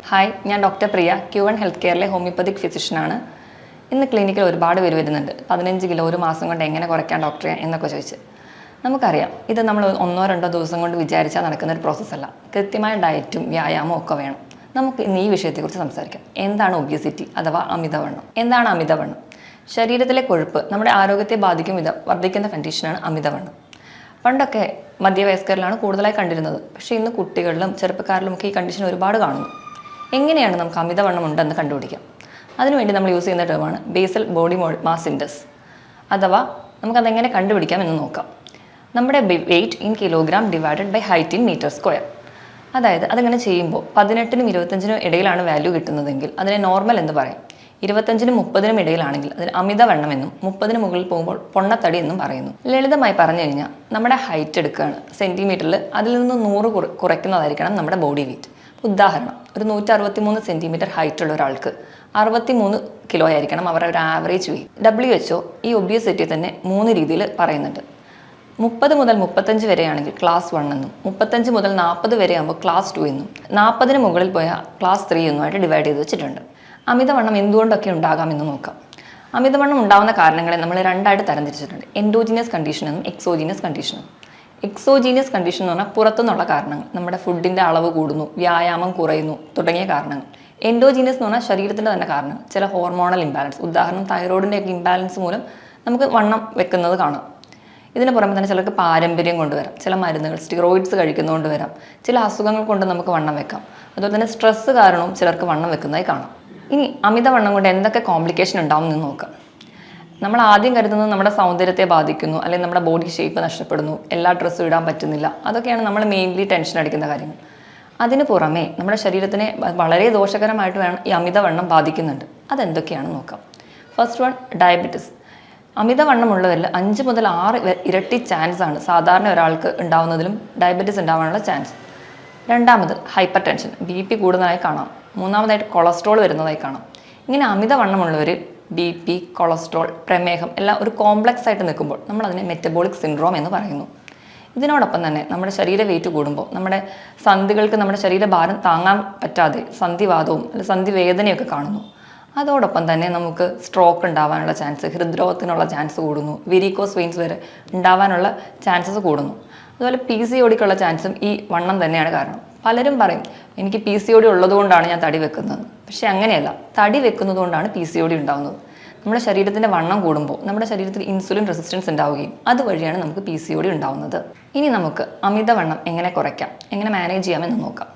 Hi, ഞാൻ doctor പ്രിയ, Q1 health കെയറിലെ homoeopathic ഫിസിഷ്യനാണ്. ഇന്ന് ക്ലിനിക്കിൽ ഒരുപാട് പേര് വരുന്നുണ്ട്. 15 കിലോ ഒരു മാസം കൊണ്ട് എങ്ങനെ കുറയ്ക്കാൻ ഡോക്ടറെ എന്നൊക്കെ ചോദിച്ച്. നമുക്കറിയാം, ഇത് നമ്മൾ 1-2 ദിവസം കൊണ്ട് വിചാരിച്ചാൽ നടക്കുന്ന ഒരു പ്രോസസ്സല്ല. കൃത്യമായ ഡയറ്റും വ്യായാമവും ഒക്കെ വേണം. നമുക്ക് ഇന്ന് ഈ വിഷയത്തെക്കുറിച്ച് സംസാരിക്കാം. എന്താണ് ഒബിയസിറ്റി അഥവാ അമിതവണ്ണം? എന്താണ് അമിതവണ്ണം? ശരീരത്തിലെ കൊഴുപ്പ് നമ്മുടെ ആരോഗ്യത്തെ ബാധിക്കും വിധം വർദ്ധിക്കുന്ന കണ്ടീഷനാണ് അമിതവണ്ണം. പണ്ടൊക്കെ മധ്യവയസ്കരിലാണ് കൂടുതലായി കണ്ടിരുന്നത്. പക്ഷേ ഇന്ന് കുട്ടികളിലും ചെറുപ്പക്കാരിലുമൊക്കെ ഈ കണ്ടീഷൻ ഒരുപാട് കാണുന്നു. എങ്ങനെയാണ് നമുക്ക് അമിതവണ്ണം ഉണ്ടെന്ന് കണ്ടുപിടിക്കാം? അതിനുവേണ്ടി നമ്മൾ യൂസ് ചെയ്യുന്ന ടേമാണ് ബേസൽ ബോഡി മാസ് ഇൻഡെക്സ്, അഥവാ നമുക്കതെങ്ങനെ കണ്ടുപിടിക്കാം എന്ന് നോക്കാം. നമ്മുടെ weight in kilogram divided by height in metre square. അതായത് അതിങ്ങനെ ചെയ്യുമ്പോൾ 18-നും 25-നും ഇടയിലാണ് വാല്യൂ കിട്ടുന്നതെങ്കിൽ അതിനെ നോർമൽ എന്ന് പറയും. 25-നും 30-നും ഇടയിലാണെങ്കിൽ അതിന് അമിതവണ്ണം എന്നും 30-ന് മുകളിൽ പോകുമ്പോൾ പൊണ്ണത്തടി എന്നും പറയുന്നു. ലളിതമായി പറഞ്ഞു കഴിഞ്ഞാൽ നമ്മുടെ ഹൈറ്റ് എടുക്കുകയാണ് സെൻറ്റിമീറ്ററിൽ, അതിൽ നിന്ന് 100 കുറയ്ക്കുന്നതായിരിക്കണം നമ്മുടെ ബോഡി വെയ്റ്റ്. ഉദാഹരണം, ഒരു 163 സെൻറ്റിമീറ്റർ ഹൈറ്റ് ഉള്ള ഒരാൾക്ക് 63 കിലോ ആയിരിക്കണം അവരുടെ ഒരു ആവറേജ് വെയ്റ്റ്. WHO ഈ ഒബിയസിറ്റി തന്നെ 3 രീതിയിൽ പറയുന്നുണ്ട്. 30 മുതൽ 35 വരെയാണെങ്കിൽ ക്ലാസ് 1 എന്നും, 35 മുതൽ 40 വരെ ആകുമ്പോൾ ക്ലാസ് 2 എന്നും, 40-ന് മുകളിൽ പോയാൽ ക്ലാസ് 3 എന്നുമായിട്ട് ഡിവൈഡ് ചെയ്ത് വെച്ചിട്ടുണ്ട്. അമിതവണ്ണം എന്തുകൊണ്ടൊക്കെ ഉണ്ടാകാമെന്ന് നോക്കാം. അമിതവണ്ണം ഉണ്ടാകുന്ന കാരണങ്ങളെ നമ്മൾ രണ്ടായിട്ട് തരംതിരിച്ചിട്ടുണ്ട്: എൻഡോജീനിയസ് കണ്ടീഷൻ എന്നും എക്സോജീനിയസ് കണ്ടീഷനും. എക്സോജീനിയസ് കണ്ടീഷൻ എന്ന് പറഞ്ഞാൽ പുറത്തുനിന്നുള്ള കാരണങ്ങൾ, നമ്മുടെ ഫുഡിൻ്റെ അളവ് കൂടുന്നു, വ്യായാമം കുറയുന്നു തുടങ്ങിയ കാരണങ്ങൾ. എൻഡോജീനിയസ് എന്ന് പറഞ്ഞാൽ ശരീരത്തിൻ്റെ തന്നെ കാരണം, ചില ഹോർമോണൽ ഇംബാലൻസ്, ഉദാഹരണം തൈറോയിഡിൻ്റെ ഒക്കെ ഇംബാലൻസ് മൂലം നമുക്ക് വണ്ണം വെക്കുന്നത് കാണാം. ഇതിന് പുറമെ തന്നെ ചിലർക്ക് പാരമ്പര്യം കൊണ്ടുവരാം, ചില മരുന്നുകൾ സ്റ്റിറോയിഡ്സ് കഴിക്കുന്നതുകൊണ്ട് വരാം, ചില അസുഖങ്ങൾ കൊണ്ട് നമുക്ക് വണ്ണം വെക്കാം. അതുപോലെ തന്നെ സ്ട്രെസ്സ് കാരണവും ചിലർക്ക് വണ്ണം വെക്കുന്നതായി കാണാം. ഇനി അമിതവണ്ണം കൊണ്ട് എന്തൊക്കെ കോംപ്ലിക്കേഷൻ ഉണ്ടാവും എന്ന് നോക്കാം. നമ്മൾ ആദ്യം കരുതുന്നത് നമ്മുടെ സൗന്ദര്യത്തെ ബാധിക്കുന്നു, അല്ലെങ്കിൽ നമ്മുടെ ബോഡി ഷേപ്പ് നഷ്ടപ്പെടുന്നു, എല്ലാ ഡ്രസ്സും ഇടാൻ പറ്റുന്നില്ല. അതൊക്കെയാണ് നമ്മൾ മെയിൻലി ടെൻഷൻ അടിക്കുന്ന കാര്യങ്ങൾ. അതിന് പുറമെ നമ്മുടെ ശരീരത്തിനെ വളരെ ദോഷകരമായിട്ട് വേണം ഈ അമിതവണ്ണം ബാധിക്കുന്നുണ്ട്. അതെന്തൊക്കെയാണെന്ന് നോക്കാം. First one, diabetes. അമിതവണ്ണമുള്ളവരിൽ 5 മുതൽ 6 ഇരട്ടി ചാൻസ് ആണ് സാധാരണ ഒരാൾക്ക് ഉണ്ടാവുന്നതിലും ഡയബറ്റിസ് ഉണ്ടാവാനുള്ള ചാൻസ്. രണ്ടാമത്, ഹൈപ്പർ ടെൻഷൻ, BP കൂടുന്നതായി കാണാം. മൂന്നാമതായിട്ട് കൊളസ്ട്രോൾ വരുന്നതായി കാണാം. ഇങ്ങനെ അമിതവണ്ണമുള്ളവർ BP, കൊളസ്ട്രോൾ, പ്രമേഹം എല്ലാം ഒരു കോംപ്ലക്സ് ആയിട്ട് നിൽക്കുമ്പോൾ നമ്മളതിനെ മെറ്റബോളിക് സിൻഡ്രോം എന്ന് പറയുന്നു. ഇതിനോടൊപ്പം തന്നെ നമ്മുടെ ശരീര വെയിറ്റ് കൂടുമ്പോൾ നമ്മുടെ സന്ധികൾക്ക് നമ്മുടെ ശരീരഭാരം താങ്ങാൻ പറ്റാതെ സന്ധിവാദവും അല്ലെങ്കിൽ സന്ധിവേദനയൊക്കെ കാണുന്നു. അതോടൊപ്പം തന്നെ നമുക്ക് സ്ട്രോക്ക് ഉണ്ടാവാനുള്ള ചാൻസ്, ഹൃദ്രോഗത്തിനുള്ള ചാൻസ് കൂടുന്നു, വെരിക്കോസ് വെയിൻസ് വരെ ഉണ്ടാവാനുള്ള ചാൻസസ് കൂടുന്നു. അതുപോലെ PCODക്കുള്ള ചാൻസും ഈ വണ്ണം തന്നെയാണ് കാരണം. പലരും പറയും, എനിക്ക് PCOD ഉള്ളതുകൊണ്ടാണ് ഞാൻ തടി വെക്കുന്നത്. പക്ഷേ അങ്ങനെയല്ല, തടി വെക്കുന്നത് കൊണ്ടാണ് PCOD ഉണ്ടാകുന്നത്. നമ്മുടെ ശരീരത്തിൻ്റെ വണ്ണം കൂടുമ്പോൾ നമ്മുടെ ശരീരത്തിൽ ഇൻസുലിൻ റെസിസ്റ്റൻസ് ഉണ്ടാവുകയും അതുവഴിയാണ് നമുക്ക് PCOD ഉണ്ടാവുന്നത്. ഇനി നമുക്ക് അമിതവണ്ണം എങ്ങനെ കുറയ്ക്കാം, എങ്ങനെ മാനേജ് ചെയ്യാമെന്ന് നോക്കാം.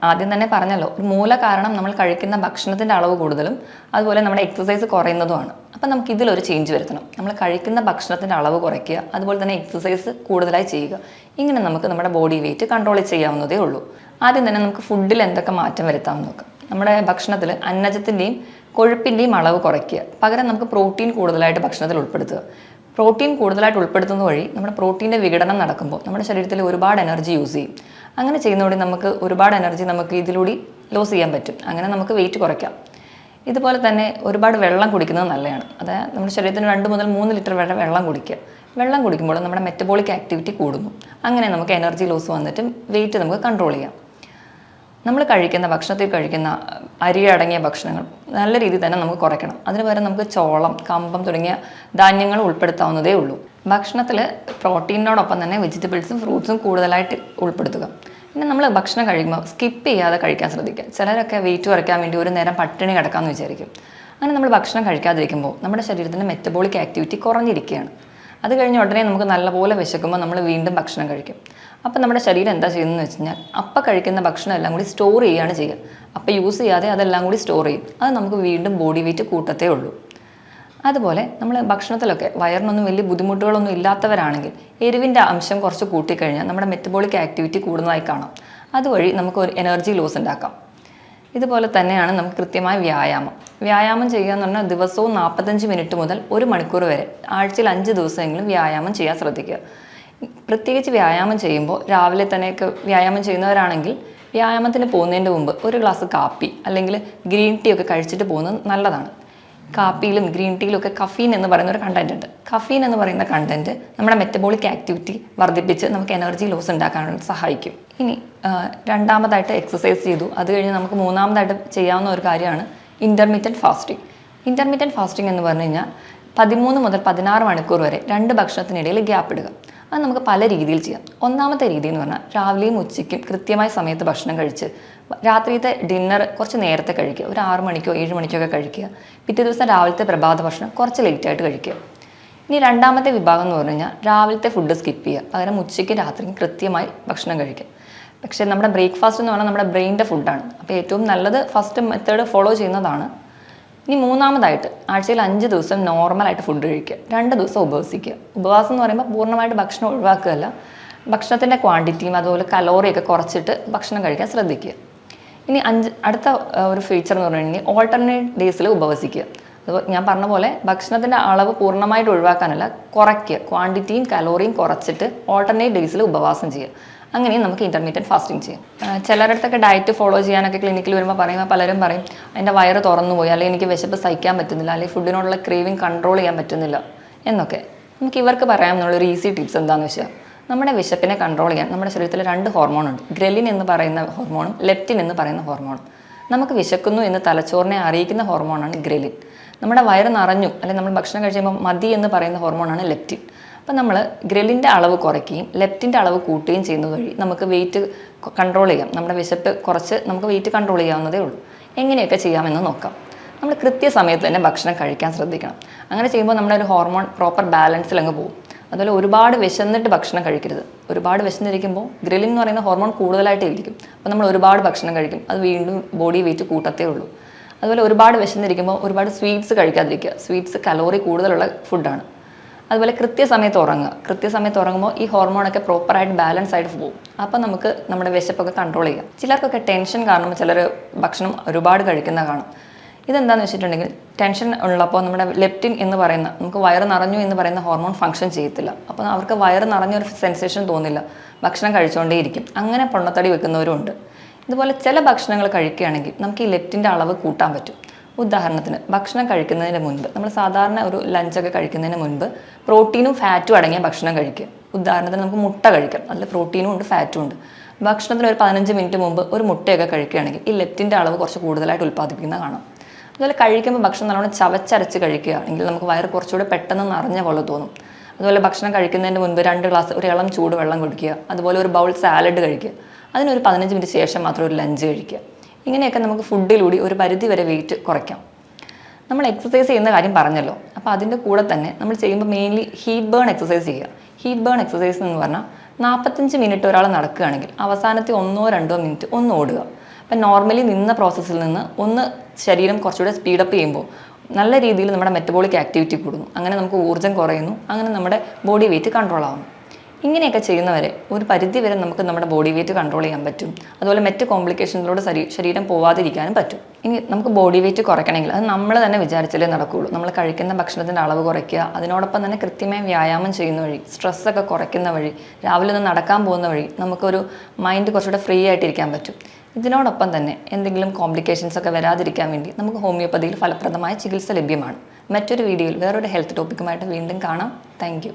ആദ്യം തന്നെ പറഞ്ഞല്ലോ, ഒരു മൂല കാരണം നമ്മൾ കഴിക്കുന്ന ഭക്ഷണത്തിൻ്റെ അളവ് കൂടുതലും അതുപോലെ നമ്മുടെ എക്സസൈസ് കുറയുന്നതുമാണ്. അപ്പം നമുക്ക് ഇതിലൊരു ചേഞ്ച് വരുത്തണം. നമ്മൾ കഴിക്കുന്ന ഭക്ഷണത്തിൻ്റെ അളവ് കുറയ്ക്കുക, അതുപോലെ തന്നെ എക്സസൈസ് കൂടുതലായി ചെയ്യുക. ഇങ്ങനെ നമുക്ക് നമ്മുടെ ബോഡി വെയിറ്റ് കൺട്രോൾ ചെയ്യാവുന്നതേ ഉള്ളൂ. ആദ്യം തന്നെ നമുക്ക് ഫുഡിൽ എന്തൊക്കെ മാറ്റം വരുത്താമെന്ന് നോക്കാം. നമ്മുടെ ഭക്ഷണത്തിൽ അന്നജത്തിൻ്റെയും കൊഴുപ്പിൻ്റെയും അളവ് കുറയ്ക്കുക, പകരം നമുക്ക് പ്രോട്ടീൻ കൂടുതലായിട്ട് ഭക്ഷണത്തിൽ ഉൾപ്പെടുത്തുക. പ്രോട്ടീൻ കൂടുതലായിട്ട് ഉൾപ്പെടുത്തുന്നത് വഴി നമ്മുടെ പ്രോട്ടീൻ്റെ വിഘടനം നടക്കുമ്പോൾ നമ്മുടെ ശരീരത്തിൽ ഒരുപാട് എനർജി യൂസ് ചെയ്യും. അങ്ങനെ ചെയ്യുന്നതോടെ നമുക്ക് ഒരുപാട് എനർജി നമുക്ക് ഇതിലൂടെ ലോസ് ചെയ്യാൻ പറ്റും. അങ്ങനെ നമുക്ക് വെയിറ്റ് കുറയ്ക്കാം. ഇതുപോലെ തന്നെ ഒരുപാട് വെള്ളം കുടിക്കുന്നത് നല്ലതാണ്. അതായത് നമ്മുടെ ശരീരത്തിന് 2 മുതൽ 3 ലിറ്റർ വരെ വെള്ളം കുടിക്കുക. വെള്ളം കുടിക്കുമ്പോൾ നമ്മുടെ മെറ്റബോളിക് ആക്ടിവിറ്റി കൂടുന്നു. അങ്ങനെ നമുക്ക് എനർജി ലോസ് വന്നിട്ടും വെയിറ്റ് നമുക്ക് കൺട്രോൾ ചെയ്യാം. നമ്മൾ കഴിക്കുന്ന ഭക്ഷണത്തിൽ കഴിക്കുന്ന അരി അടങ്ങിയ ഭക്ഷണങ്ങൾ നല്ല രീതിയിൽ തന്നെ നമുക്ക് കുറയ്ക്കണം. അതിന് പകരം നമുക്ക് ചോളം, കമ്പം തുടങ്ങിയ ധാന്യങ്ങൾ ഉൾപ്പെടുത്താവുന്നതേ ഉള്ളൂ. ഭക്ഷണത്തിൽ പ്രോട്ടീനോടൊപ്പം തന്നെ വെജിറ്റബിൾസും ഫ്രൂട്ട്സും കൂടുതലായിട്ട് ഉൾപ്പെടുത്തുക. പിന്നെ നമ്മൾ ഭക്ഷണം കഴിക്കുമ്പോൾ സ്കിപ്പ് ചെയ്യാതെ കഴിക്കാൻ ശ്രദ്ധിക്കുക. ചിലരൊക്കെ വെയിറ്റ് കുറയ്ക്കാൻ വേണ്ടി ഒരു നേരം പട്ടിണി കിടക്കാമെന്ന് വിചാരിക്കും. അങ്ങനെ നമ്മൾ ഭക്ഷണം കഴിക്കാതിരിക്കുമ്പോൾ നമ്മുടെ ശരീരത്തിൻ്റെ മെറ്റബോളിക് ആക്ടിവിറ്റി കുറഞ്ഞിരിക്കുകയാണ്. അത് കഴിഞ്ഞ് ഉടനെ നമുക്ക് നല്ലപോലെ വിശക്കുമ്പോൾ നമ്മൾ വീണ്ടും ഭക്ഷണം കഴിക്കും. അപ്പം നമ്മുടെ ശരീരം എന്താ ചെയ്യുന്നതെന്ന് വെച്ച് കഴിഞ്ഞാൽ അപ്പം കഴിക്കുന്ന ഭക്ഷണം എല്ലാം കൂടി സ്റ്റോർ ചെയ്യുകയാണ് ചെയ്യുക. അപ്പം യൂസ് ചെയ്യാതെ അതെല്ലാം കൂടി സ്റ്റോർ ചെയ്യും. അത് നമുക്ക് വീണ്ടും ബോഡി വെയിറ്റ് കൂട്ടത്തേ ഉള്ളൂ. അതുപോലെ നമ്മൾ ഭക്ഷണത്തിലൊക്കെ വയറിനൊന്നും വലിയ ബുദ്ധിമുട്ടുകളൊന്നും ഇല്ലാത്തവരാണെങ്കിൽ എരിവിൻ്റെ അംശം കുറച്ച് കൂട്ടിക്കഴിഞ്ഞാൽ നമ്മുടെ മെറ്റബോളിക് ആക്ടിവിറ്റി കൂടുന്നതായി കാണാം. അതുവഴി നമുക്ക് ഒരു എനർജി ലോസ് ഉണ്ടാക്കാം. ഇതുപോലെ തന്നെയാണ് നമുക്ക് കൃത്യമായ വ്യായാമം ചെയ്യുക എന്ന് പറഞ്ഞാൽ ദിവസവും 45 മിനിറ്റ് മുതൽ 1 മണിക്കൂർ വരെ ആഴ്ചയിൽ 5 ദിവസമെങ്കിലും വ്യായാമം ചെയ്യാൻ ശ്രദ്ധിക്കുക. പ്രത്യേകിച്ച് വ്യായാമം ചെയ്യുമ്പോൾ രാവിലെ തന്നെയൊക്കെ വ്യായാമം ചെയ്യുന്നവരാണെങ്കിൽ വ്യായാമത്തിന് പോകുന്നതിൻ്റെ മുമ്പ് ഒരു ഗ്ലാസ് കാപ്പി അല്ലെങ്കിൽ ഗ്രീൻ ടീ ഒക്കെ കഴിച്ചിട്ട് പോകുന്നത് നല്ലതാണ്. കാപ്പിയിലും ഗ്രീൻ ടീയിലും ഒക്കെ കഫീൻ എന്ന് പറയുന്ന ഒരു കണ്ടന്റ് ഉണ്ട്. കഫീൻ എന്ന് പറയുന്ന കണ്ടന്റ് നമ്മുടെ മെറ്റബോളിക് ആക്ടിവിറ്റി വർദ്ധിപ്പിച്ച് നമുക്ക് എനർജി ലോസ് ഉണ്ടാക്കാനായിട്ട് സഹായിക്കും. ഇനി രണ്ടാമതായിട്ട് എക്സസൈസ് ചെയ്തു. അത് കഴിഞ്ഞ് നമുക്ക് മൂന്നാമതായിട്ട് ചെയ്യാവുന്ന ഒരു കാര്യമാണ് ഇൻ്റർമീഡിയറ്റ് ഫാസ്റ്റിംഗ്. ഇൻ്റർമീഡിയറ്റ് ഫാസ്റ്റിംഗ് എന്ന് പറഞ്ഞു കഴിഞ്ഞാൽ 13 മുതൽ 16 മണിക്കൂർ വരെ 2 ഭക്ഷണത്തിനിടയിൽ ഗ്യാപ്പ് ഇടുക. അത് നമുക്ക് പല രീതിയിൽ ചെയ്യാം. ഒന്നാമത്തെ രീതി എന്ന് പറഞ്ഞാൽ രാവിലെയും ഉച്ചയ്ക്കും കൃത്യമായ സമയത്ത് ഭക്ഷണം കഴിച്ച് രാത്രിയത്തെ ഡിന്നർ കുറച്ച് നേരത്തെ കഴിക്കുക. ഒരു 6 മണിക്കോ 7 മണിക്കോ ഒക്കെ കഴിക്കുക. പിറ്റേ ദിവസം രാവിലത്തെ പ്രഭാത ഭക്ഷണം കുറച്ച് ലേറ്റായിട്ട് കഴിക്കുക. ഇനി രണ്ടാമത്തെ വിഭാഗം എന്ന് പറഞ്ഞു കഴിഞ്ഞാൽ രാവിലത്തെ ഫുഡ് സ്കിപ്പ് ചെയ്യുക, പകരം ഉച്ചയ്ക്ക് രാത്രിയും കൃത്യമായി ഭക്ഷണം കഴിക്കുക. പക്ഷേ നമ്മുടെ ബ്രേക്ക്ഫാസ്റ്റ് എന്ന് പറഞ്ഞാൽ നമ്മുടെ ബ്രെയിൻ്റെ ഫുഡാണ്. അപ്പോൾ ഏറ്റവും നല്ലത് ഫസ്റ്റ് മെത്തേഡ് ഫോളോ ചെയ്യുന്നതാണ്. ഇനി മൂന്നാമതായിട്ട് ആഴ്ചയിൽ 5 ദിവസം നോർമലായിട്ട് ഫുഡ് കഴിക്കുക, 2 ദിവസം ഉപവസിക്കുക. ഉപവാസം എന്ന് പറയുമ്പോൾ പൂർണ്ണമായിട്ട് ഭക്ഷണം ഒഴിവാക്കുകയല്ല, ഭക്ഷണത്തിൻ്റെ ക്വാണ്ടിറ്റിയും അതുപോലെ കലോറിയൊക്കെ കുറച്ചിട്ട് ഭക്ഷണം കഴിക്കാൻ ശ്രദ്ധിക്കുക. ഇനി അടുത്ത ഒരു ഫീച്ചർ എന്ന് പറഞ്ഞു കഴിഞ്ഞാൽ ഓൾട്ടർനേറ്റ് ഡേയ്സിൽ ഉപവസിക്കുക. അത് ഞാൻ പറഞ്ഞ പോലെ ഭക്ഷണത്തിൻ്റെ അളവ് പൂർണ്ണമായിട്ട് ഒഴിവാക്കാനല്ല, കുറയ്ക്കുക, ക്വാണ്ടിറ്റിയും കലോറിയും കുറച്ചിട്ട് ഓൾട്ടർനേറ്റ് ഡേയ്സിൽ ഉപവാസം ചെയ്യുക. അങ്ങനെയും നമുക്ക് ഇൻ്റർമീഡിയറ്റ് ഫാസ്റ്റിംഗ് ചെയ്യാം. ചിലരിടത്തൊക്കെ ഡയറ്റ് ഫോളോ ചെയ്യാനൊക്കെ ക്ലിനിക്കിൽ വരുമ്പോൾ പറയുമ്പോൾ പലരും പറയും എൻ്റെ വയറ് തുറന്നു പോയി, അല്ലെങ്കിൽ എനിക്ക് വിശപ്പ് സഹിക്കാൻ പറ്റുന്നില്ല, അല്ലെങ്കിൽ ഫുഡിനോടുള്ള ക്രേവിങ് കൺട്രോൾ ചെയ്യാൻ പറ്റുന്നില്ല എന്നൊക്കെ. നമുക്ക് ഇവർക്ക് പറയാമെന്നുള്ളൊരു ഈസി ടിപ്സ് എന്താണെന്ന് വെച്ചാൽ, നമ്മുടെ വിശപ്പിനെ കൺട്രോൾ ചെയ്യാൻ നമ്മുടെ ശരീരത്തിൽ 2 ഹോർമോണുണ്ട്. ഗ്രലിൻ എന്ന് പറയുന്ന ഹോർമോണും ലെപ്റ്റിൻ എന്ന് പറയുന്ന ഹോർമോണും. നമുക്ക് വിശക്കുന്നു എന്ന് തലച്ചോറിനെ അറിയിക്കുന്ന ഹോർമോണാണ് ഗ്രലിൻ. നമ്മുടെ വയറ് നിറഞ്ഞു അല്ലെങ്കിൽ നമ്മൾ ഭക്ഷണം കഴിക്കുമ്പോൾ മതി എന്ന് പറയുന്ന ഹോർമോണാണ് ലെപ്റ്റിൻ. അപ്പം നമ്മൾ ഗ്രലിൻ്റെ അളവ് കുറയ്ക്കുകയും ലെപ്റ്റിൻ്റെ അളവ് കൂട്ടുകയും ചെയ്യുന്നത് വഴി നമുക്ക് വെയിറ്റ് കൺട്രോൾ ചെയ്യാം. നമ്മുടെ വിശപ്പ് കുറച്ച് നമുക്ക് വെയിറ്റ് കൺട്രോൾ ചെയ്യാവുന്നതേ ഉള്ളൂ. എങ്ങനെയൊക്കെ ചെയ്യാമെന്ന് നോക്കാം. നമ്മൾ കൃത്യസമയത്ത് തന്നെ ഭക്ഷണം കഴിക്കാൻ ശ്രദ്ധിക്കണം. അങ്ങനെ ചെയ്യുമ്പോൾ നമ്മുടെ ഒരു ഹോർമോൺ പ്രോപ്പർ ബാലൻസിൽ അങ്ങ് പോകും. അതുപോലെ ഒരുപാട് വിശന്നിട്ട് ഭക്ഷണം കഴിക്കരുത്. ഒരുപാട് വിശന്നിരിക്കുമ്പോൾ ഗ്രലിൻ എന്ന് പറയുന്ന ഹോർമോൺ കൂടുതലായിട്ട് ഇരിക്കും. അപ്പോൾ നമ്മൾ ഒരുപാട് ഭക്ഷണം കഴിക്കും, അത് വീണ്ടും ബോഡി വെയിറ്റ് കൂട്ടത്തേ ഉള്ളൂ. അതുപോലെ ഒരുപാട് വിശന്നിരിക്കുമ്പോൾ ഒരുപാട് സ്വീറ്റ്സ് കഴിക്കാതിരിക്കുക. സ്വീറ്റ്സ് കലോറി കൂടുതലുള്ള ഫുഡാണ്. അതുപോലെ കൃത്യസമയത്ത് ഉറങ്ങുക. കൃത്യസമയത്ത് ഉറങ്ങുമ്പോൾ ഈ ഹോർമോണൊക്കെ പ്രോപ്പറായിട്ട് ബാലൻസ് ആയിട്ട് പോകും. അപ്പോൾ നമുക്ക് നമ്മുടെ വിശപ്പൊക്കെ കൺട്രോൾ ചെയ്യാം. ചിലർക്കൊക്കെ ടെൻഷൻ കാരണം ചിലർ ഭക്ഷണം ഒരുപാട് കഴിക്കുന്ന കാണും. ഇതെന്താണെന്ന് വെച്ചിട്ടുണ്ടെങ്കിൽ ടെൻഷൻ ഉള്ളപ്പോൾ നമ്മുടെ ലെപ്റ്റിൻ എന്ന് പറയുന്ന, നമുക്ക് വയറ് നിറഞ്ഞു എന്ന് പറയുന്ന ഹോർമോൺ ഫംഗ്ഷൻ ചെയ്യത്തില്ല. അപ്പോൾ അവർക്ക് വയറ് നിറഞ്ഞൊരു സെൻസേഷൻ തോന്നില്ല, ഭക്ഷണം കഴിച്ചുകൊണ്ടേയിരിക്കും. അങ്ങനെ പൊണ്ണത്തടി വെക്കുന്നവരും ഉണ്ട്. ഇതുപോലെ ചില ഭക്ഷണങ്ങൾ കഴിക്കുകയാണെങ്കിൽ നമുക്ക് ഈ ലെപ്റ്റിൻ്റെ അളവ് കൂട്ടാൻ പറ്റും. ഉദാഹരണത്തിന് ഭക്ഷണം കഴിക്കുന്നതിന് മുൻപ്, നമ്മൾ സാധാരണ ഒരു ലഞ്ചൊക്കെ കഴിക്കുന്നതിന് മുൻപ് പ്രോട്ടീനും ഫാറ്റും അടങ്ങിയ ഭക്ഷണം കഴിക്കുക. ഉദാഹരണത്തിന് നമുക്ക് മുട്ട കഴിക്കാം, അതിൽ പ്രോട്ടീനും ഉണ്ട് ഫാറ്റും ഉണ്ട്. ഭക്ഷണത്തിന് ഒരു 15 മിനിറ്റ് മുമ്പ് ഒരു മുട്ടയൊക്കെ കഴിക്കുകയാണെങ്കിൽ ഈ ലെപ്റ്റിൻ്റെ അളവ് കുറച്ച് കൂടുതലായിട്ട് ഉൽപ്പാദിപ്പിക്കുന്ന കാണാം. അതുപോലെ കഴിക്കുമ്പോൾ ഭക്ഷണം നല്ലോണം ചവച്ചരച്ച് കഴിക്കുകയാണെങ്കിൽ നമുക്ക് വയറ് കുറച്ചുകൂടെ പെട്ടെന്ന് നിറഞ്ഞ പോലെ തോന്നും. അതുപോലെ ഭക്ഷണം കഴിക്കുന്നതിന് മുൻപ് 2 ഗ്ലാസ് ഒരു ഇളം ചൂട് വെള്ളം കുടിക്കുക. അതുപോലെ ഒരു ബൗൾ സാലഡ് കഴിക്കുക. അതിനൊരു 15 മിനിറ്റ് ശേഷം മാത്രം ഒരു ലഞ്ച് കഴിക്കുക. ഇങ്ങനെയൊക്കെ നമുക്ക് ഫുഡിലൂടെ ഒരു പരിധി വരെ വെയിറ്റ് കുറയ്ക്കാം. നമ്മൾ എക്സസൈസ് ചെയ്യുന്ന കാര്യം പറഞ്ഞല്ലോ, അപ്പോൾ അതിൻ്റെ കൂടെ തന്നെ നമ്മൾ ചെയ്യുമ്പോൾ മെയിൻലി ഹീറ്റ് ബേൺ എക്സസൈസ് ചെയ്യുക. ഹീറ്റ് ബേൺ എക്സസൈസ് എന്ന് പറഞ്ഞാൽ 45 മിനിറ്റ് ഒരാൾ നടക്കുകയാണെങ്കിൽ അവസാനത്തെ 1-2 മിനിറ്റ് ഒന്ന് ഓടുക. അപ്പം നോർമലി നിന്ന പ്രോസസ്സിൽ നിന്ന് ഒന്ന് ശരീരം കുറച്ചുകൂടെ സ്പീഡപ്പ് ചെയ്യുമ്പോൾ നല്ല രീതിയിൽ നമ്മുടെ മെറ്റബോളിക് ആക്ടിവിറ്റി കൂടുന്നു. അങ്ങനെ നമുക്ക് ഊർജ്ജം കുറയുന്നു. അങ്ങനെ നമ്മുടെ ബോഡി വെയിറ്റ് കൺട്രോൾ ആവുന്നു. ഇങ്ങനെയൊക്കെ ചെയ്യുന്നവരെ ഒരു പരിധി വരെ നമുക്ക് നമ്മുടെ ബോഡി വെയിറ്റ് കൺട്രോൾ ചെയ്യാൻ പറ്റും. അതുപോലെ മറ്റ് കോംപ്ലിക്കേഷനിലൂടെ ശരീരം പോവാതിരിക്കാനും പറ്റും. ഇനി നമുക്ക് ബോഡി വെയിറ്റ് കുറയ്ക്കണമെങ്കിൽ അത് നമ്മൾ തന്നെ വിചാരിച്ചാലേ നടക്കുകയുള്ളൂ. നമ്മൾ കഴിക്കുന്ന ഭക്ഷണത്തിൻ്റെ അളവ് കുറയ്ക്കുക, അതിനോടൊപ്പം തന്നെ കൃത്യമായി വ്യായാമം ചെയ്യുന്ന വഴി, സ്ട്രെസ്സൊക്കെ കുറയ്ക്കുന്ന വഴി, രാവിലെ ഒന്ന് നടക്കാൻ പോകുന്ന വഴി നമുക്കൊരു മൈൻഡ് കുറച്ചുകൂടെ ഫ്രീ ആയിട്ടിരിക്കാൻ പറ്റും. ഇതിനോടൊപ്പം തന്നെ എന്തെങ്കിലും കോംപ്ലിക്കേഷൻസ് ഒക്കെ വരാതിരിക്കാൻ വേണ്ടി നമുക്ക് ഹോമിയോപ്പതിയിൽ ഫലപ്രദമായ ചികിത്സ ലഭ്യമാണ്. മറ്റൊരു വീഡിയോയിൽ വേറൊരു ഹെൽത്ത് ടോപ്പിക്കുമായിട്ട് വീണ്ടും കാണാം. Thank you.